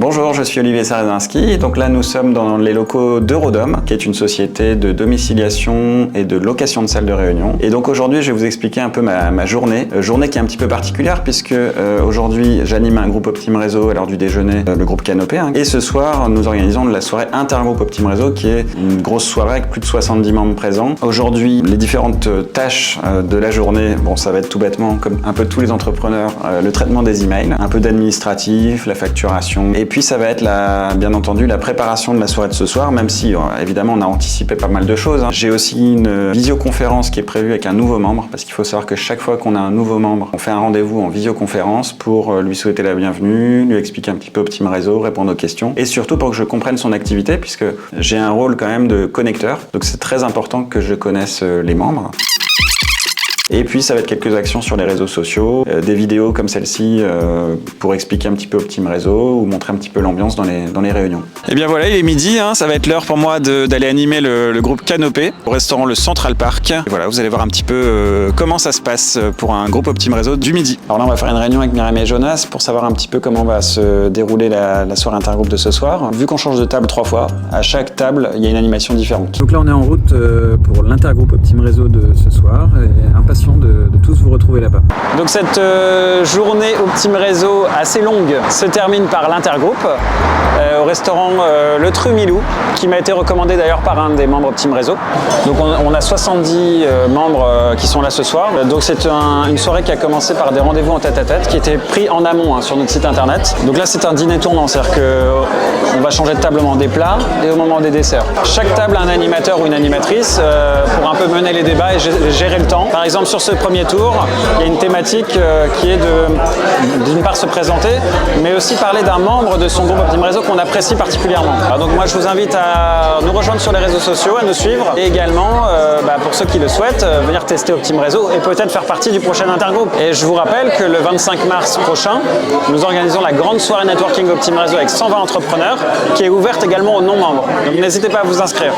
Bonjour, je suis Olivier Sarezinski. Donc là, nous sommes dans les locaux d'Eurodome, qui est une société de domiciliation et de location de salles de réunion. Et donc aujourd'hui, je vais vous expliquer un peu ma journée. Journée qui est un petit peu particulière puisque aujourd'hui, j'anime un groupe Optime Réseau à l'heure du déjeuner, le groupe Canopé. Et ce soir, nous organisons la soirée Intergroupe Optime Réseau, qui est une grosse soirée avec plus de 70 membres présents. Aujourd'hui, les différentes tâches de la journée, bon, ça va être tout bêtement, comme un peu tous les entrepreneurs, le traitement des emails, un peu d'administratif, la facturation. Et puis ça va être bien entendu la préparation de la soirée de ce soir, même si évidemment on a anticipé pas mal de choses. J'ai aussi une visioconférence qui est prévue avec un nouveau membre, parce qu'il faut savoir que chaque fois qu'on a un nouveau membre, on fait un rendez-vous en visioconférence pour lui souhaiter la bienvenue, lui expliquer un petit peu Optime Réseau, répondre aux questions, et surtout pour que je comprenne son activité, puisque j'ai un rôle quand même de connecteur, donc c'est très important que je connaisse les membres. Et puis ça va être quelques actions sur les réseaux sociaux, des vidéos comme celle-ci pour expliquer un petit peu Optime Réseau ou montrer un petit peu l'ambiance dans les réunions. Et bien voilà, il est midi, ça va être l'heure pour moi d'aller animer le groupe Canopé au restaurant le Central Park. Et voilà, vous allez voir un petit peu comment ça se passe pour un groupe Optime Réseau du midi. Alors là, on va faire une réunion avec Myriam et Jonas pour savoir un petit peu comment va se dérouler la soirée intergroupe de ce soir. Vu qu'on change de table 3 fois, à chaque table, il y a une animation différente. Donc là, on est en route pour l'intergroupe Optime Réseau de ce soir. Et impatient de tous vous retrouver là-bas. Donc cette journée Optime Réseau assez longue se termine par l'intergroupe au restaurant Le Trumilou, qui m'a été recommandé d'ailleurs par un des membres Optime Réseau. Donc on a 70 membres qui sont là ce soir. Donc c'est une soirée qui a commencé par des rendez-vous en tête-à-tête qui étaient pris en amont sur notre site internet. Donc là c'est un dîner tournant, c'est-à-dire qu'on va changer de table au moment des plats et au moment des desserts. Chaque table a un animateur ou une animatrice pour un peu mener les débats et gérer le temps. Par exemple, sur ce premier tour, il y a une thématique qui est d'une part se présenter, mais aussi parler d'un membre de son groupe Optime Réseau qu'on apprécie particulièrement. Alors donc moi je vous invite à nous rejoindre sur les réseaux sociaux, à nous suivre et également, pour ceux qui le souhaitent, venir tester Optime Réseau et peut-être faire partie du prochain intergroupe. Et je vous rappelle que le 25 mars prochain, nous organisons la grande soirée networking Optime Réseau avec 120 entrepreneurs qui est ouverte également aux non-membres. Donc n'hésitez pas à vous inscrire.